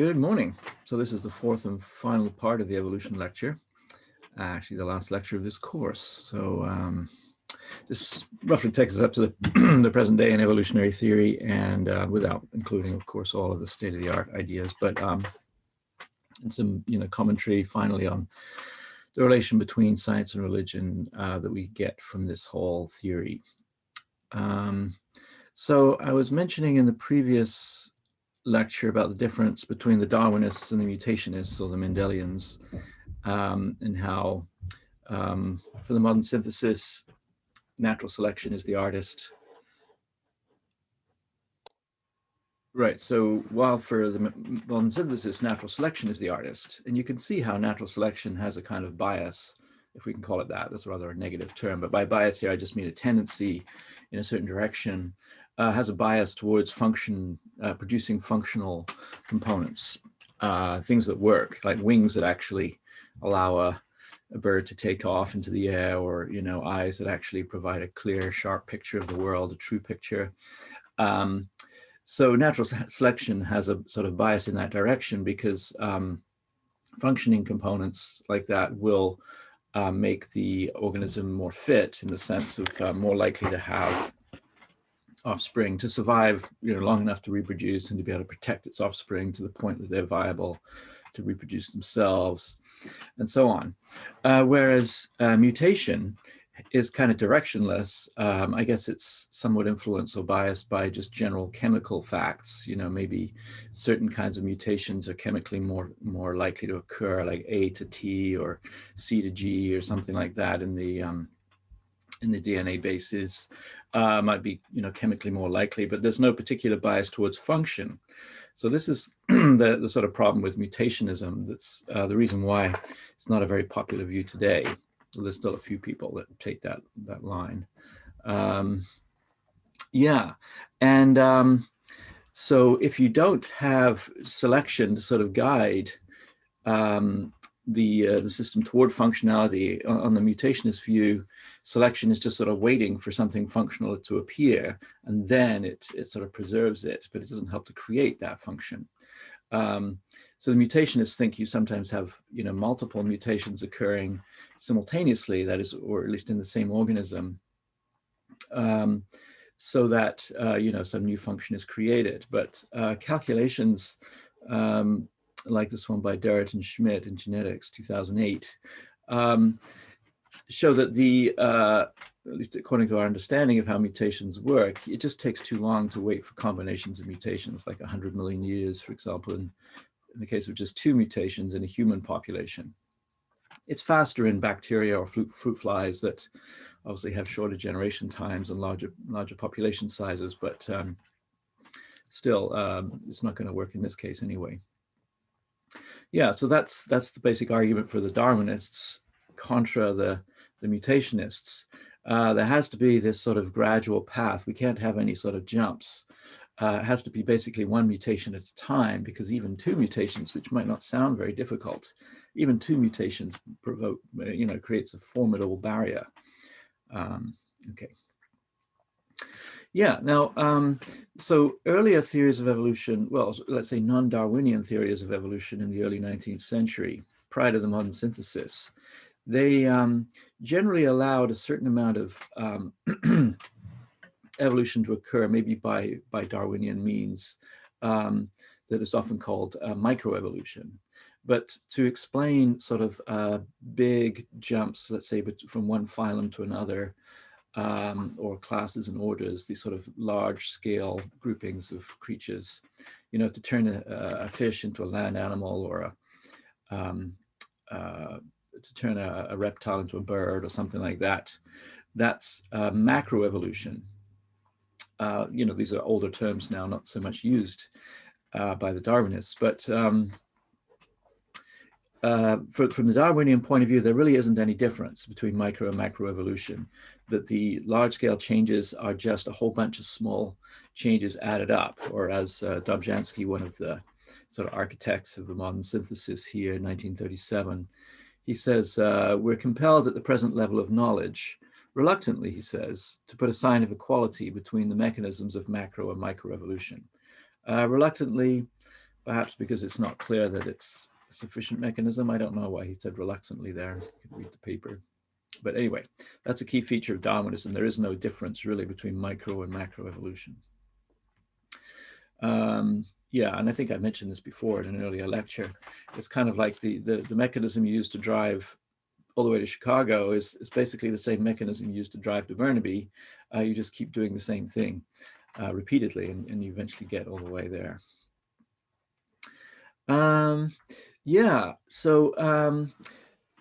Good morning. So this is the fourth and final part of the evolution lecture, actually the last lecture of this course. So this roughly takes us up to the, the present day in evolutionary theory, and without including, of course, all of the state-of-the-art ideas, but and some commentary finally on the relation between science and religion that we get from this whole theory. So I was mentioning in the previous lecture about the difference between the Darwinists and the mutationists, or the Mendelians, and how for the modern synthesis, natural selection is the artist. Right, so while for the modern synthesis, natural selection is the artist, and you can see how natural selection has a kind of bias, if we can call it that. That's rather a negative term, but by bias here, I just mean a tendency in a certain direction, has a bias towards producing functional components, things that work, like wings that actually allow a bird to take off into the air, or eyes that actually provide a clear, sharp picture of the world, a true picture. So natural selection has a sort of bias in that direction, because functioning components like that will make the organism more fit, in the sense of more likely to have offspring, to survive long enough to reproduce, and to be able to protect its offspring to the point that they're viable to reproduce themselves, and so on. Whereas mutation is kind of directionless. I guess it's somewhat influenced or biased by just general chemical facts. Maybe certain kinds of mutations are chemically more likely to occur, like A to T or C to G or something like that in the DNA bases. Might be chemically more likely, but there's no particular bias towards function. So this is the sort of problem with mutationism. That's the reason why it's not a very popular view today. Well, there's still a few people that take that line. Yeah, and so if you don't have selection to sort of guide the system toward functionality, on the mutationist view, selection is just sort of waiting for something functional to appear, and then it sort of preserves it, but it doesn't help to create that function. So the mutationists think you sometimes have multiple mutations occurring simultaneously, that is, or at least in the same organism, so that some new function is created. But calculations like this one by Derrett and Schmidt in Genetics, 2008, show that at least according to our understanding of how mutations work, it just takes too long to wait for combinations of mutations, like 100 million years, for example, in the case of just 2 mutations in a human population. It's faster in bacteria or fruit flies that obviously have shorter generation times and larger population sizes, but still, it's not going to work in this case anyway. Yeah, so that's the basic argument for the Darwinists contra the mutationists. There has to be this sort of gradual path. We can't have any sort of jumps. It has to be basically one mutation at a time, because even 2 mutations, which might not sound very difficult, even 2 mutations creates a formidable barrier. Okay. Yeah, now, so earlier theories of evolution, well, let's say non-Darwinian theories of evolution in the early 19th century, prior to the modern synthesis, they generally allowed a certain amount of evolution to occur, maybe by Darwinian means, that is often called microevolution. But to explain sort of big jumps, let's say from one phylum to another, or classes and orders, these sort of large-scale groupings of creatures, to turn a fish into a land animal, or to turn a reptile into a bird, or something like that, that's macroevolution. These are older terms now, not so much used by the Darwinists, but from the Darwinian point of view, there really isn't any difference between micro and macroevolution, that the large-scale changes are just a whole bunch of small changes added up, or as Dobzhansky, one of the sort of architects of the modern synthesis here in 1937, he says, we're compelled at the present level of knowledge, reluctantly, he says, to put a sign of equality between the mechanisms of macro and microevolution. Reluctantly, perhaps because it's not clear that it's a sufficient mechanism. I don't know why he said reluctantly there. You can read the paper. But anyway, that's a key feature of Darwinism. There is no difference really between micro and macro evolution. Yeah, and I think I mentioned this before in an earlier lecture. It's kind of like the mechanism used to drive all the way to Chicago is basically the same mechanism used to drive to Burnaby. You just keep doing the same thing repeatedly, and you eventually get all the way there. Yeah, so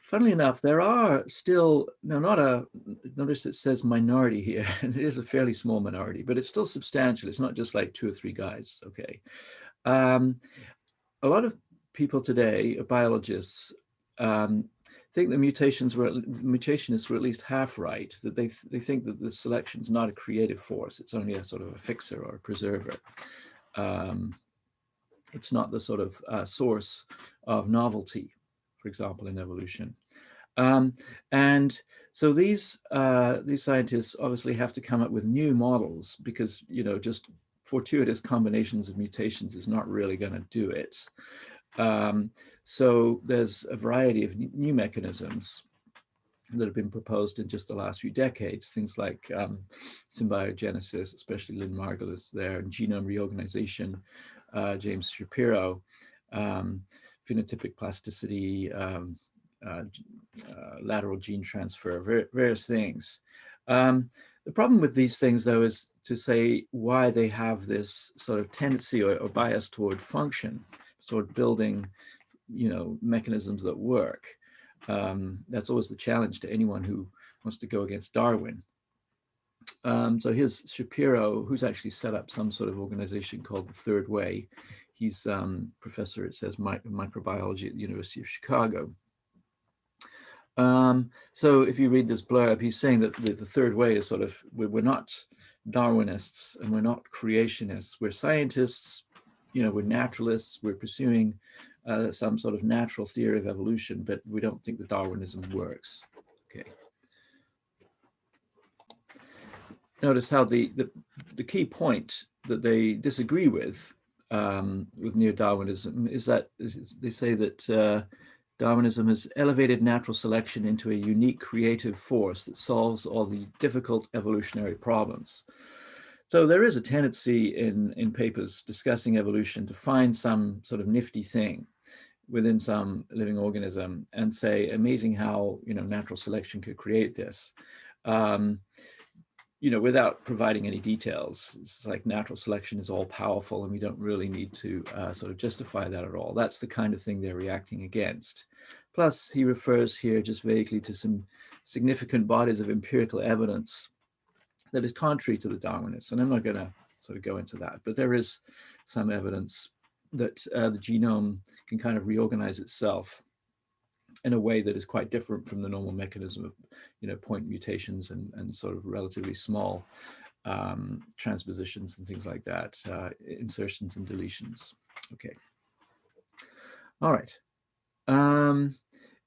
funnily enough, there are still, notice it says minority here, and it is a fairly small minority, but it's still substantial. It's not just like 2 or 3 guys, okay. A lot of people today, biologists, think the mutationists were at least half right, that they think that the selection is not a creative force. It's only a sort of a fixer or a preserver. It's not the sort of source of novelty, for example, in evolution. And so these scientists obviously have to come up with new models because, just fortuitous combinations of mutations is not really going to do it. So there's a variety of new mechanisms that have been proposed in just the last few decades, things like symbiogenesis, especially Lynn Margulis there, and genome reorganization, James Shapiro, phenotypic plasticity, lateral gene transfer, various things. The problem with these things, though, is to say why they have this sort of tendency or bias toward function, sort of building, mechanisms that work. That's always the challenge to anyone who wants to go against Darwin. So here's Shapiro, who's actually set up some sort of organization called the Third Way. He's professor, it says, microbiology at the University of Chicago. So if you read this blurb, he's saying that the Third Way is sort of, we're not Darwinists and we're not creationists. We're scientists, we're naturalists. We're pursuing some sort of natural theory of evolution, but we don't think that Darwinism works. Okay. Notice how the key point that they disagree with neo-Darwinism is that they say that Darwinism has elevated natural selection into a unique creative force that solves all the difficult evolutionary problems. So there is a tendency in papers discussing evolution to find some sort of nifty thing within some living organism and say, amazing how, natural selection could create this. Without providing any details. It's like natural selection is all powerful and we don't really need to sort of justify that at all. That's the kind of thing they're reacting against. Plus, he refers here just vaguely to some significant bodies of empirical evidence that is contrary to the Darwinists. And I'm not going to sort of go into that, but there is some evidence that the genome can kind of reorganize itself in a way that is quite different from the normal mechanism of, point mutations and sort of relatively small transpositions and things like that, insertions and deletions. Okay. All right.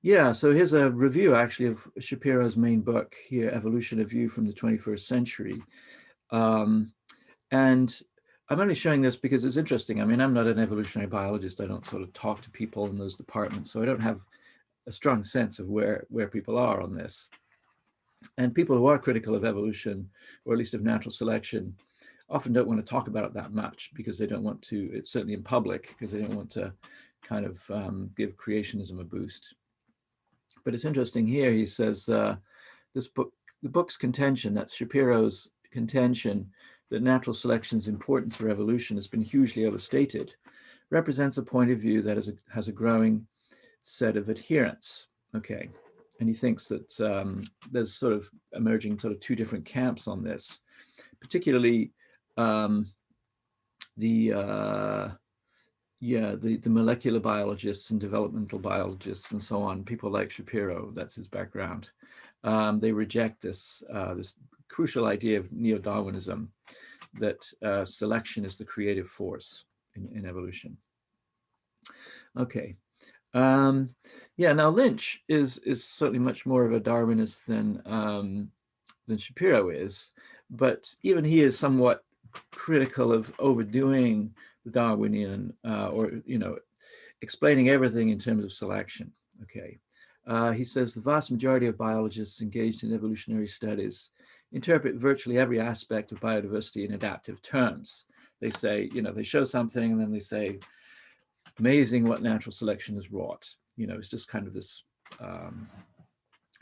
Yeah, so here's a review actually of Shapiro's main book here, Evolution, a View from the 21st Century. And I'm only showing this because it's interesting. I mean, I'm not an evolutionary biologist. I don't sort of talk to people in those departments, so I don't have a strong sense of where people are on this. And people who are critical of evolution, or at least of natural selection, often don't want to talk about it that much because they don't want to, it's certainly in public, because they don't want to kind of give creationism a boost. But it's interesting here, he says, the book's contention, that's Shapiro's contention, that natural selection's importance for evolution has been hugely overstated, represents a point of view that has a growing set of adherents. Okay. And he thinks that there's sort of emerging sort of 2 different camps on this, particularly the molecular biologists and developmental biologists and so on, people like Shapiro, that's his background. They reject this crucial idea of neo-Darwinism, that selection is the creative force in evolution. Okay. Now Lynch is certainly much more of a Darwinist than Shapiro is, but even he is somewhat critical of overdoing the Darwinian, or, explaining everything in terms of selection. Okay. He says the vast majority of biologists engaged in evolutionary studies interpret virtually every aspect of biodiversity in adaptive terms. They say, they show something and then they say, amazing what natural selection has wrought. It's just kind of this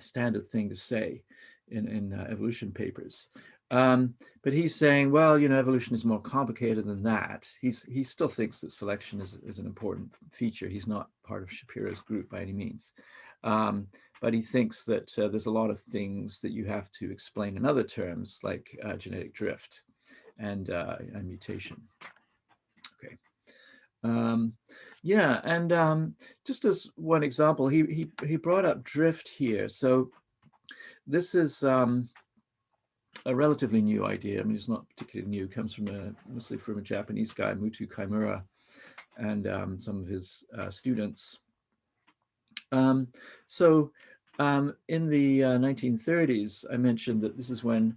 standard thing to say in evolution papers. But he's saying, well, evolution is more complicated than that. He still thinks that selection is an important feature. He's not part of Shapiro's group by any means. But he thinks that there's a lot of things that you have to explain in other terms, like genetic drift and mutation. Okay. Yeah, and just as one example, he brought up drift here. So this is a relatively new idea. I mean, it's not particularly new. It comes from mostly from a Japanese guy, Mutu Kaimura, and some of his students. So in the 1930s, I mentioned that this is when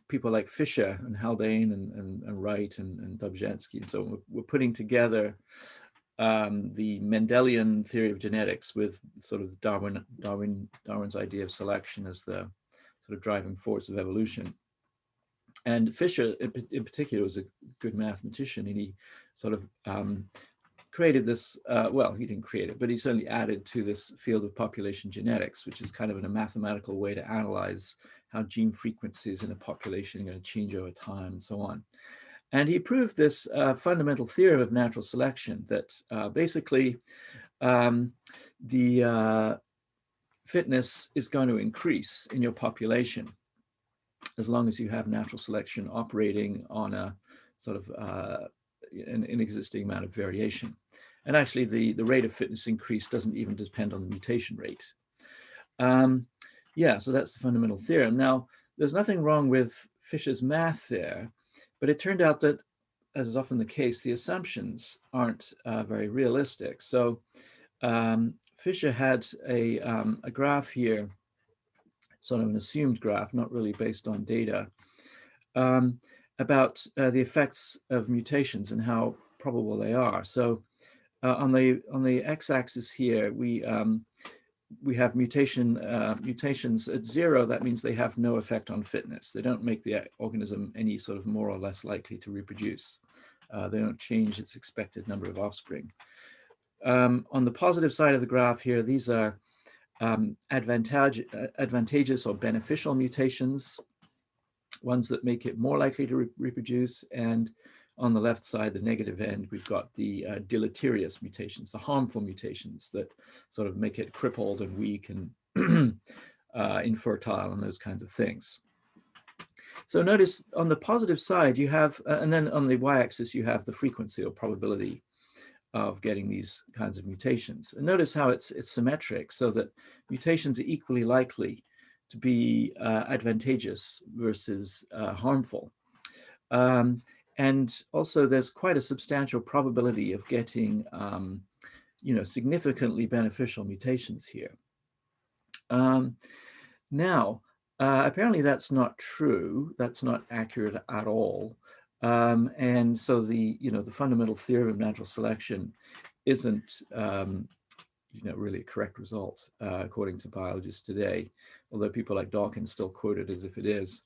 people like Fisher and Haldane and Wright and Dobzhansky and so on were putting together the Mendelian theory of genetics with sort of Darwin's idea of selection as the sort of driving force of evolution. And Fisher, in particular, was a good mathematician, and he sort of created this, well, he didn't create it, but he certainly added to this field of population genetics, which is kind of a mathematical way to analyze how gene frequencies in a population are going to change over time and so on. And he proved this fundamental theorem of natural selection that basically the fitness is going to increase in your population as long as you have natural selection operating on a sort of an existing amount of variation. And actually, the rate of fitness increase doesn't even depend on the mutation rate. Yeah, so that's the fundamental theorem. Now, there's nothing wrong with Fisher's math there, but it turned out that, as is often the case, the assumptions aren't very realistic. So Fisher had a graph here, sort of an assumed graph, not really based on data, about the effects of mutations and how probable they are. So on the x-axis here, we have mutations at 0. That means they have no effect on fitness. They don't make the organism any sort of more or less likely to reproduce. They don't change its expected number of offspring. On the positive side of the graph here, these are advantageous or beneficial mutations, ones that make it more likely to reproduce. And on the left side, the negative end, we've got the deleterious mutations, the harmful mutations that sort of make it crippled and weak and infertile and those kinds of things. So notice on the positive side, you have, and then on the y-axis, you have the frequency or probability of getting these kinds of mutations. And notice how it's symmetric, so that mutations are equally likely to be advantageous versus harmful. And also there's quite a substantial probability of getting significantly beneficial mutations here. Now, apparently that's not true. That's not accurate at all. And so the fundamental theory of natural selection isn't really a correct result according to biologists today, although people like Dawkins still quote it as if it is.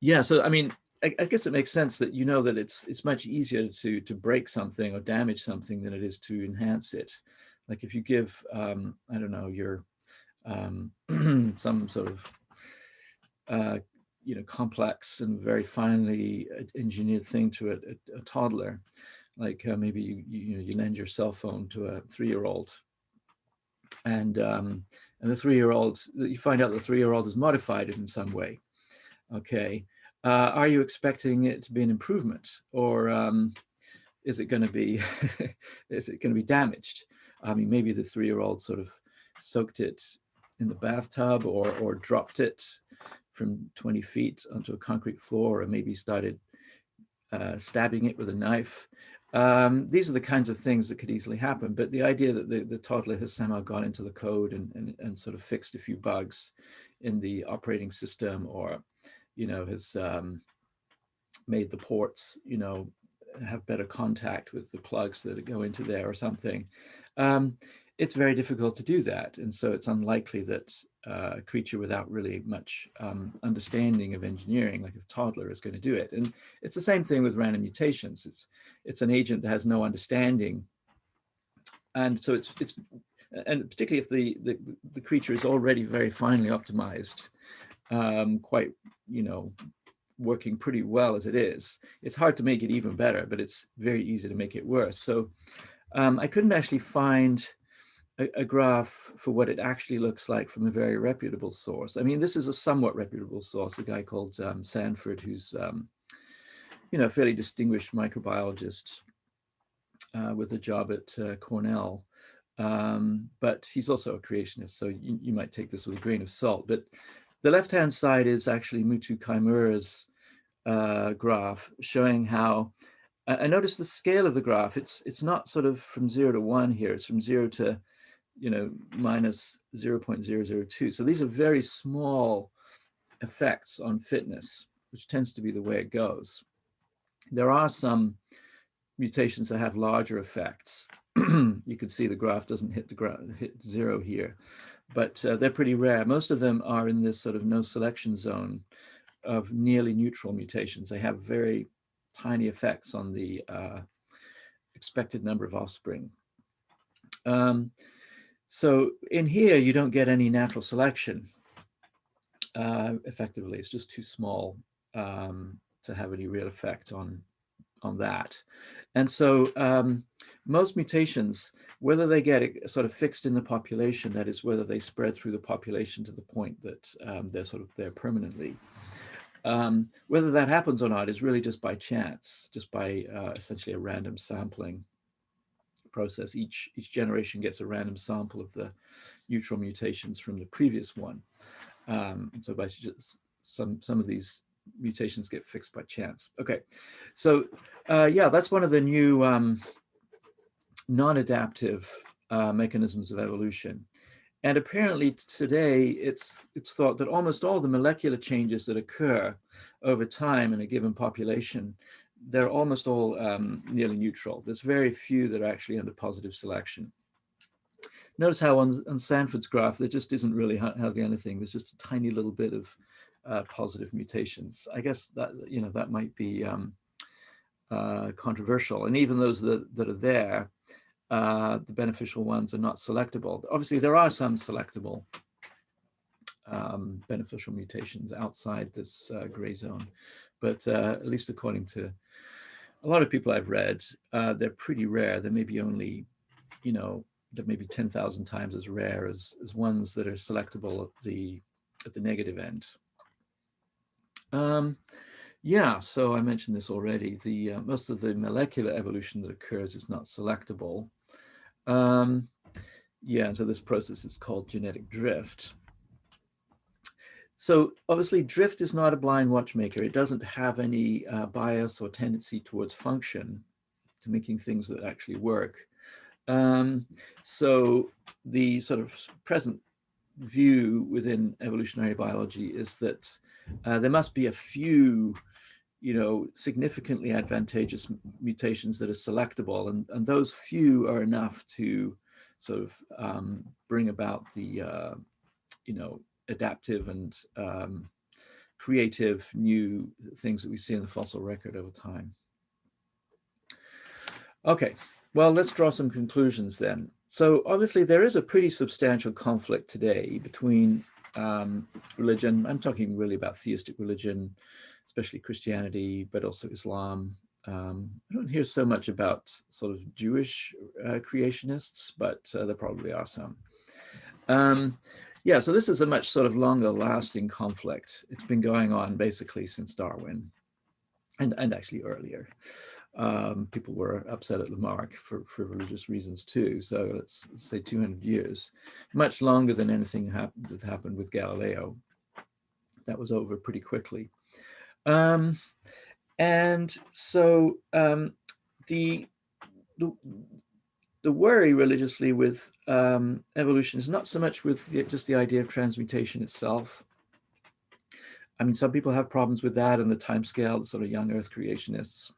Yeah, so I mean, I guess it makes sense that that it's much easier to break something or damage something than it is to enhance it. Like if you give I don't know, your some sort of complex and very finely engineered thing to a toddler, like maybe you lend your cell phone to a 3-year-old, and the 3-year-old, you find out the 3-year-old has modified it in some way. Okay, are you expecting it to be an improvement, or is it going to be damaged? I mean, maybe the 3-year-old sort of soaked it in the bathtub, or dropped it from 20 feet onto a concrete floor, or maybe started stabbing it with a knife. These are the kinds of things that could easily happen. But the idea that the toddler has somehow gone into the code and sort of fixed a few bugs in the operating system, or has made the ports, have better contact with the plugs that go into there or something. It's very difficult to do that. And so it's unlikely that a creature without really much understanding of engineering, like a toddler, is going to do it. And it's the same thing with random mutations. It's an agent that has no understanding. And so and particularly if the creature is already very finely optimized, quite, working pretty well as it is, it's hard to make it even better, but it's very easy to make it worse. So I couldn't actually find a graph for what it actually looks like from a very reputable source. I mean, this is a somewhat reputable source, a guy called Sanford, who's a fairly distinguished microbiologist with a job at Cornell. But he's also a creationist, so you might take this with a grain of salt. But the left-hand side is actually Muthu Kaimura's graph, showing how, I notice the scale of the graph, it's not sort of from 0 to 1 here, it's from 0 to minus 0.002. So these are very small effects on fitness, which tends to be the way it goes. There are some mutations that have larger effects. You can see the graph doesn't hit hit 0 here, but they're pretty rare. Most of them are in this sort of no selection zone of nearly neutral mutations. They have very tiny effects on the expected number of offspring. So in here, you don't get any natural selection. Effectively, it's just too small to have any real effect on that. And so most mutations, whether they get sort of fixed in the population, that is, whether they spread through the population to the point that they're sort of there permanently, whether that happens or not is really just by chance, just by essentially a random sampling process. Each generation gets a random sample of the neutral mutations from the previous one. So by just some of these mutations get fixed by chance. Okay, so yeah, that's one of the new non-adaptive mechanisms of evolution. And apparently today it's thought that almost all the molecular changes that occur over time in a given population, they're almost all nearly neutral. There's very few that are actually under positive selection. Notice how on Sanford's graph, there just isn't really hardly anything. There's just a tiny little bit of positive mutations. I guess that, that might be controversial. And even those that are there, the beneficial ones are not selectable. Obviously, there are some selectable beneficial mutations outside this gray zone, but at least according to a lot of people I've read, they're pretty rare. There may be only, that may be 10,000 times as rare as ones that are selectable at the negative end. Yeah, so I mentioned this already. The most of the molecular evolution that occurs is not selectable. Yeah, and so this process is called genetic drift. So obviously drift is not a blind watchmaker. It doesn't have any bias or tendency towards function, to making things that actually work. So the sort of present view within evolutionary biology is that there must be a few, significantly advantageous mutations that are selectable, and those few are enough to sort of bring about the, adaptive and creative new things that we see in the fossil record over time. Okay, well, let's draw some conclusions then. So obviously there is a pretty substantial conflict today between religion. I'm talking really about theistic religion, especially Christianity, but also Islam. I don't hear so much about sort of Jewish creationists, but there probably are some. Yeah, so this is a much sort of longer lasting conflict. It's been going on basically since Darwin, and actually earlier. People were upset at Lamarck for religious reasons too. So let's say 200 years, much longer than anything that happened with Galileo. That was over pretty quickly. And so the worry religiously with evolution is not so much with just the idea of transmutation itself. I mean, some people have problems with that and the time scale, the sort of young Earth creationists,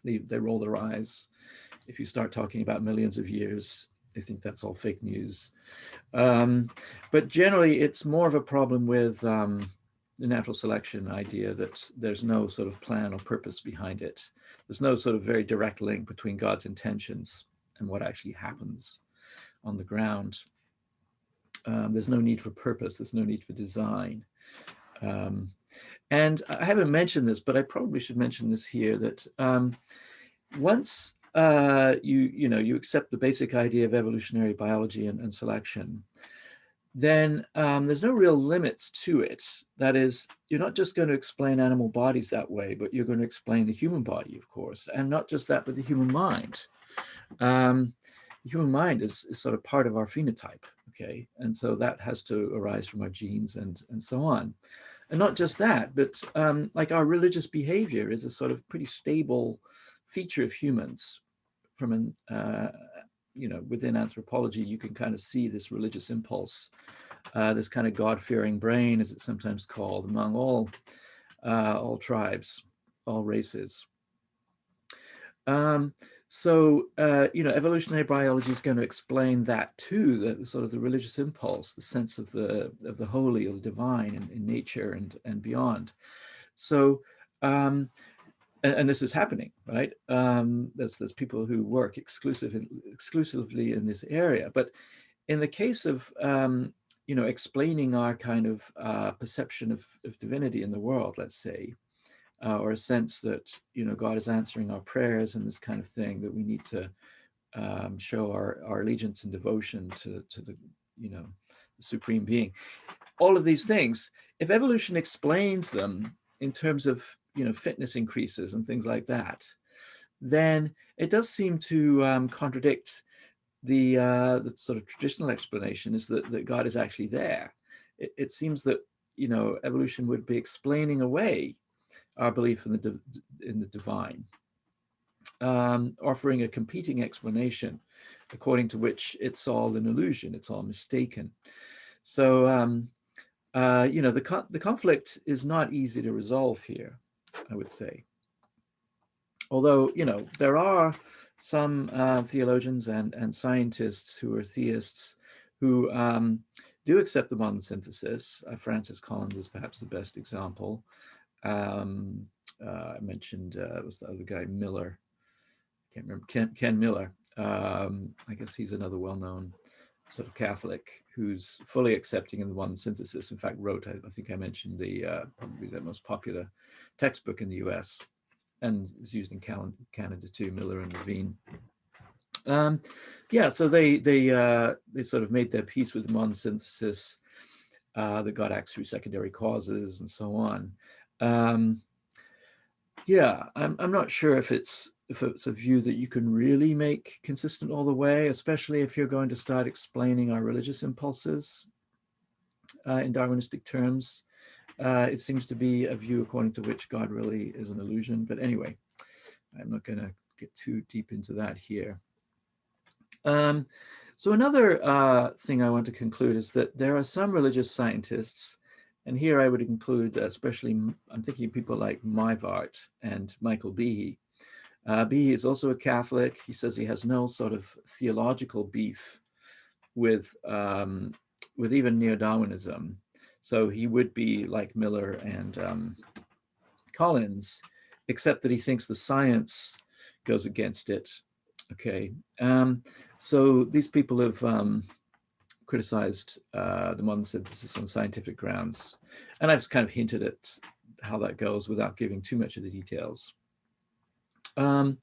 they roll their eyes. If you start talking about millions of years, they think that's all fake news. But generally, it's more of a problem with the natural selection idea that there's no sort of plan or purpose behind it. There's no sort of very direct link between God's intentions and what actually happens on the ground. There's no need for purpose. There's no need for design. And I haven't mentioned this, but I probably should mention this here, that once you accept the basic idea of evolutionary biology and selection, then there's no real limits to it. That is, you're not just going to explain animal bodies that way, but you're going to explain the human body, of course, and not just that, but the human mind. The human mind is sort of part of our phenotype, okay? And so that has to arise from our genes and so on. And not just that, but like our religious behavior is a sort of pretty stable feature of humans. From an within anthropology, you can kind of see this religious impulse, this kind of God-fearing brain, as it's sometimes called, among all tribes, all races. Evolutionary biology is going to explain that too, the sort of the religious impulse, the sense of the holy or the divine in nature and beyond. So, and this is happening, right? There's people who work exclusively in this area, but in the case of explaining our kind of perception of divinity in the world, let's say, or a sense that God is answering our prayers and this kind of thing, that we need to show our allegiance and devotion to the the supreme being. All of these things, if evolution explains them in terms of fitness increases and things like that, then it does seem to contradict the sort of traditional explanation, is that God is actually there. It seems that evolution would be explaining away our belief in the divine, offering a competing explanation according to which it's all an illusion, it's all mistaken. So the conflict is not easy to resolve here, I would say. Although there are some theologians and scientists who are theists who do accept the modern synthesis. Francis Collins is perhaps the best example. I mentioned it was the other guy, Miller. I can't remember, Ken Miller. I guess he's another well-known sort of Catholic who's fully accepting in the modern synthesis. In fact, wrote, I think I mentioned, probably the most popular textbook in the US, and is used in Canada too, Miller and Levine. So they sort of made their peace with the modern synthesis, that God acts through secondary causes and so on. I'm not sure if it's a view that you can really make consistent all the way, especially if you're going to start explaining our religious impulses in Darwinistic terms. It seems to be a view according to which God really is an illusion. But anyway, I'm not going to get too deep into that here. So another thing I want to conclude is that there are some religious scientists, and here I would include especially, I'm thinking of people like Mivart and Michael Behe. Behe is also a Catholic. He says he has no sort of theological beef with even neo-Darwinism. So he would be like Miller and Collins, except that he thinks the science goes against it. Okay, so these people have criticized the modern synthesis on scientific grounds, and I've kind of hinted at how that goes without giving too much of the details. So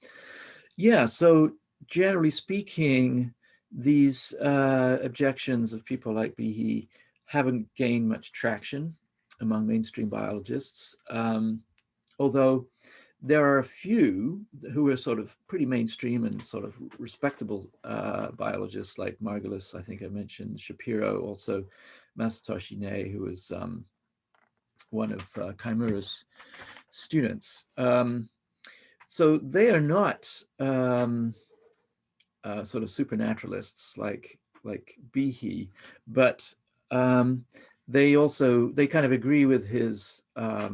generally speaking, these objections of people like Behe haven't gained much traction among mainstream biologists, although there are a few who are sort of pretty mainstream and sort of respectable biologists, like Margulis, I think I mentioned, Shapiro, also Masatoshi Nei, who was one of Kaimura's students. So they are not sort of supernaturalists like Behe, but they kind of agree with his, or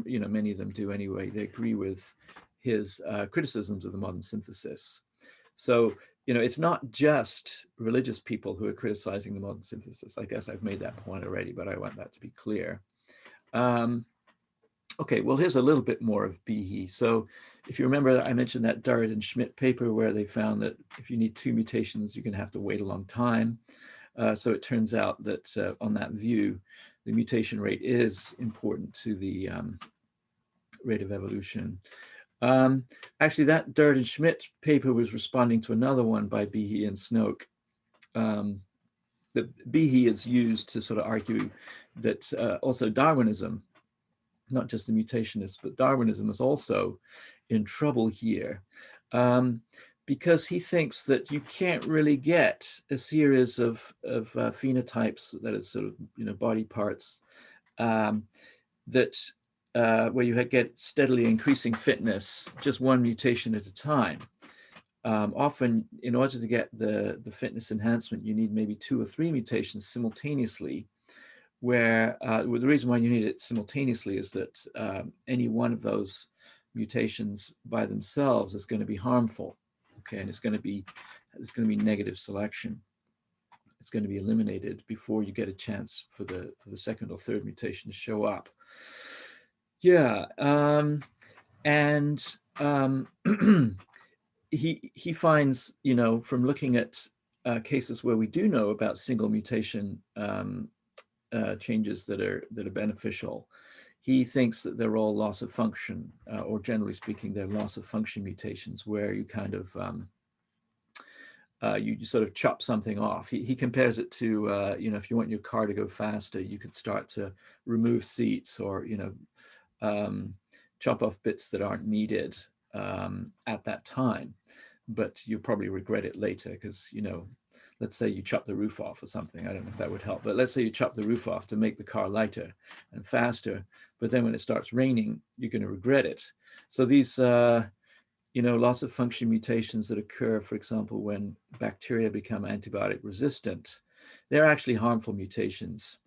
many of them do anyway. They agree with his criticisms of the modern synthesis. So it's not just religious people who are criticizing the modern synthesis. I guess I've made that point already, but I want that to be clear. Okay, well, here's a little bit more of Behe. So if you remember, I mentioned that Durrett and Schmidt paper where they found that if you need 2 mutations, you're going to have to wait a long time. So it turns out that on that view, the mutation rate is important to the rate of evolution. Actually, that Durrett and Schmidt paper was responding to another one by Behe and Snoke. That Behe is used to sort of argue that also Darwinism, not just the mutationists, but Darwinism is also in trouble here, because he thinks that you can't really get a series of phenotypes, that is sort of body parts, that where you get steadily increasing fitness, just one mutation at a time. Often, in order to get the fitness enhancement, you need maybe 2 or 3 mutations simultaneously, where well, the reason why you need it simultaneously is that any one of those mutations by themselves is going to be harmful, okay, and it's going to be negative selection. It's going to be eliminated before you get a chance for the second or third mutation to show up. Yeah, and he finds, from looking at cases where we do know about single mutation changes that are beneficial, he thinks that they're all loss of function, or generally speaking, they're loss of function mutations where you kind of you sort of chop something off. He compares it to if you want your car to go faster, you could start to remove seats or chop off bits that aren't needed at that time, but you'll probably regret it later because let's say you chop the roof off or something. I don't know if that would help, but let's say you chop the roof off to make the car lighter and faster, but then when it starts raining, you're going to regret it. So these, loss of function mutations that occur, for example, when bacteria become antibiotic resistant, they're actually harmful mutations.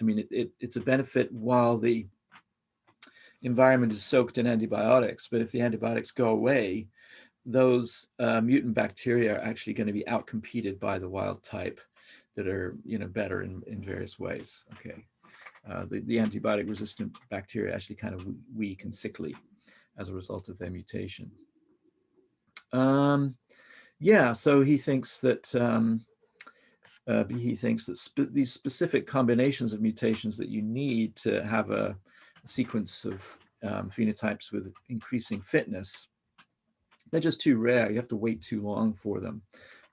I mean, it's a benefit while the environment is soaked in antibiotics, but if the antibiotics go away, those mutant bacteria are actually going to be outcompeted by the wild type that are better in various ways. Okay, the antibiotic resistant bacteria are actually kind of weak and sickly as a result of their mutation. Yeah, so he thinks that these specific combinations of mutations that you need to have a sequence of phenotypes with increasing fitness, they're just too rare. You have to wait too long for them.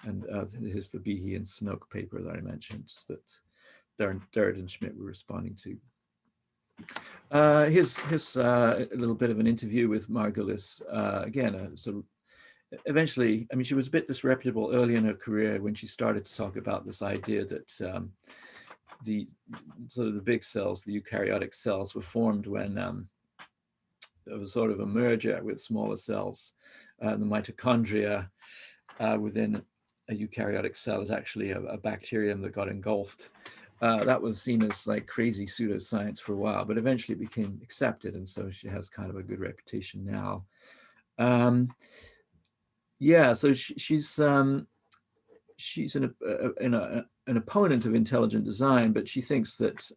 And here's the Behe and Snoke paper that I mentioned that Durrett and Schmidt were responding to. Here's a little bit of an interview with Margulis. Again, sort of eventually, I mean, she was a bit disreputable early in her career when she started to talk about this idea that the sort of the big cells, the eukaryotic cells, were formed when there was sort of a merger with smaller cells. The mitochondria within a eukaryotic cell is actually a bacterium that got engulfed. That was seen as like crazy pseudoscience for a while, but eventually it became accepted, and so she has kind of a good reputation now. Yeah, so she's an opponent of intelligent design, but she thinks that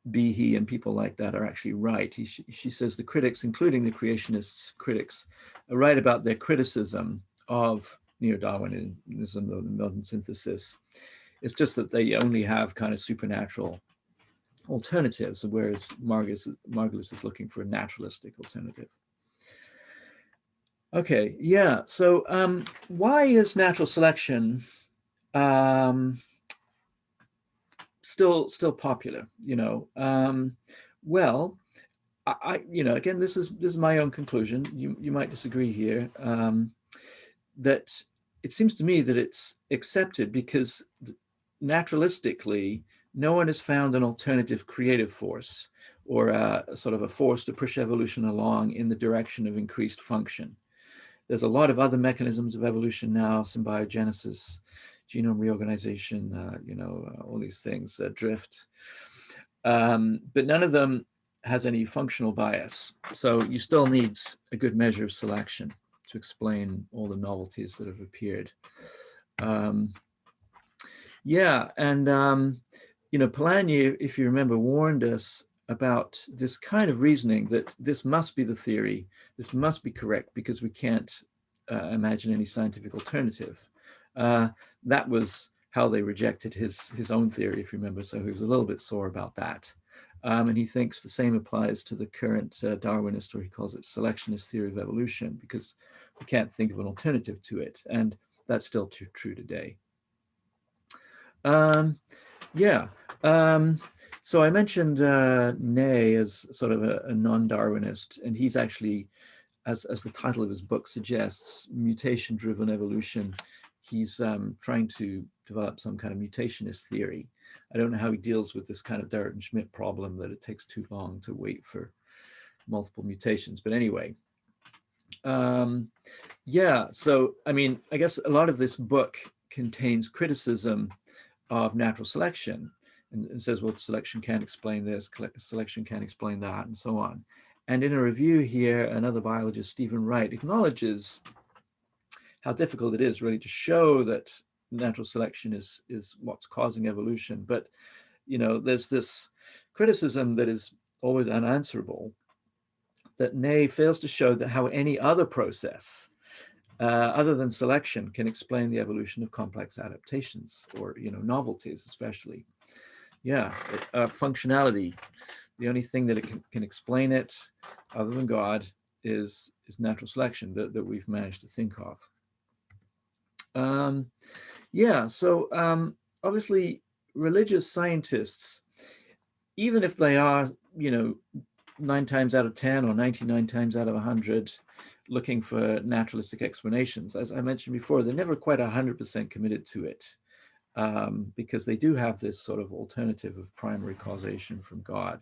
Behe and people like that are actually right. She says the critics, including the creationists' critics, are right about their criticism of neo-Darwinism, the modern synthesis. It's just that they only have kind of supernatural alternatives, whereas Margulis is looking for a naturalistic alternative. Okay, yeah. So why is natural selection still popular? Well, again, this is my own conclusion. You might disagree here. That it seems to me that it's accepted because naturalistically, no one has found an alternative creative force or sort of a force to push evolution along in the direction of increased function. There's a lot of other mechanisms of evolution now, symbiogenesis, genome reorganization, all these things, drift. But none of them has any functional bias. So you still need a good measure of selection to explain all the novelties that have appeared. Yeah, and Polanyi, if you remember, warned us about this kind of reasoning, that this must be the theory, this must be correct, because we can't imagine any scientific alternative. That was how they rejected his own theory, if you remember, so he was a little bit sore about that. And he thinks the same applies to the current Darwinist, or he calls it selectionist theory of evolution, because we can't think of an alternative to it. And that's still true today. Yeah. So I mentioned Ney as sort of a non-Darwinist, and he's actually, as the title of his book suggests, mutation-driven evolution. He's trying to develop some kind of mutationist theory. I don't know how he deals with this kind of Darwin-Schmidt problem that it takes too long to wait for multiple mutations. But anyway, yeah. So, I mean, I guess a lot of this book contains criticism of natural selection, and says, well, selection can't explain this, selection can't explain that, and so on. And in a review here, another biologist, Stephen Wright, acknowledges how difficult it is really to show that natural selection is what's causing evolution. But, there's this criticism that is always unanswerable, that Ney fails to show that how any other process other than selection can explain the evolution of complex adaptations, or novelties especially. Yeah, functionality. The only thing that it can explain it, other than God, is natural selection that we've managed to think of. Yeah, so obviously religious scientists, even if they are, 9 times out of 10 or 99 times out of 100 looking for naturalistic explanations, as I mentioned before, they're never quite 100% committed to it, because they do have this sort of alternative of primary causation from God.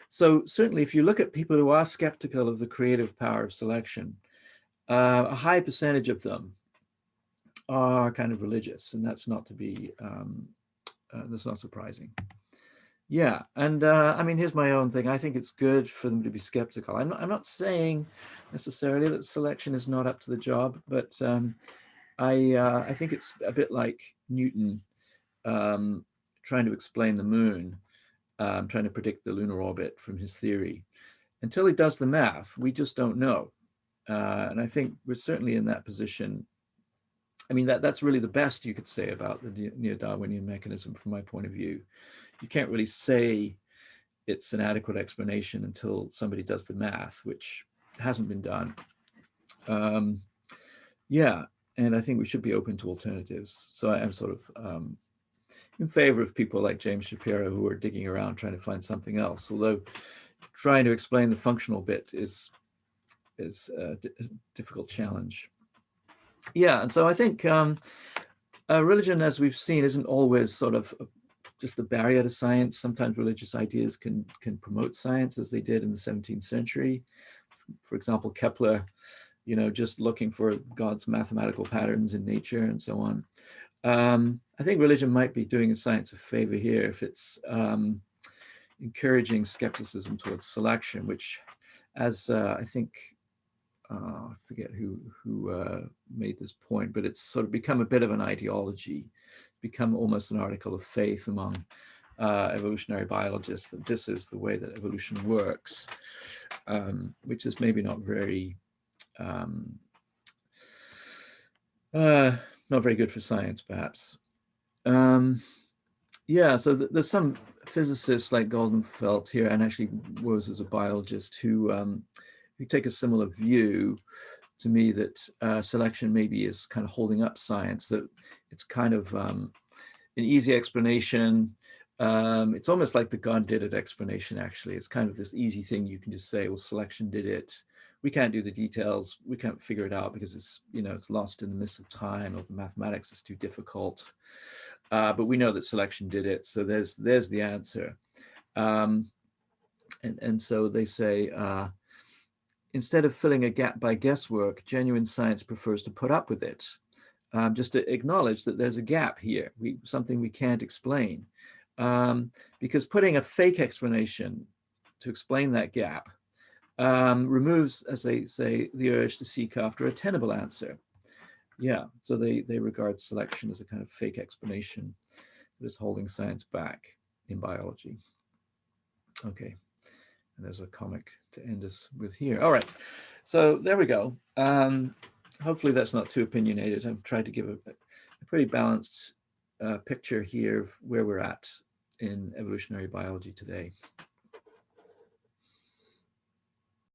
So certainly if you look at people who are skeptical of the creative power of selection, a high percentage of them are kind of religious, and that's not surprising. Yeah, and I mean, here's my own thing. I think it's good for them to be skeptical. I'm not saying necessarily that selection is not up to the job, but I think it's a bit like Newton trying to explain the moon, trying to predict the lunar orbit from his theory. Until he does the math, we just don't know. And I think we're certainly in that position. I mean, that's really the best you could say about the neo-Darwinian mechanism from my point of view. You can't really say it's an adequate explanation until somebody does the math, which hasn't been done. Yeah, and I think we should be open to alternatives. So I am sort of in favor of people like James Shapiro, who are digging around trying to find something else, although trying to explain the functional bit is a difficult challenge. Yeah, and so I think religion, as we've seen, isn't always sort of just a barrier to science. Sometimes religious ideas can promote science, as they did in the 17th century. For example, Kepler, just looking for God's mathematical patterns in nature and so on. I think religion might be doing science a favor here if it's encouraging skepticism towards selection, which, as I think, I forget who made this point, but it's sort of become a bit of an ideology, become almost an article of faith among evolutionary biologists, that this is the way that evolution works, which is maybe not very good for science, perhaps. Yeah, so there's some physicists like Goldenfeld here, and actually Woese as a biologist, who take a similar view to me, that selection maybe is kind of holding up science, that it's kind of an easy explanation. It's almost like the God did it explanation, actually. It's kind of this easy thing you can just say, well, selection did it. We can't do the details. We can't figure it out because it's, it's lost in the mist of time, or the mathematics is too difficult. But we know that selection did it. So there's the answer. And so they say, instead of filling a gap by guesswork, genuine science prefers to put up with it. just to acknowledge that there's a gap here, something we can't explain. Because putting a fake explanation to explain that gap removes, as they say, the urge to seek after a tenable answer. Yeah, so they regard selection as a kind of fake explanation that is holding science back in biology. Okay, and there's a comic to end us with here. All right, so there we go. Hopefully that's not too opinionated. I've tried to give a pretty balanced picture here of where we're at in evolutionary biology today.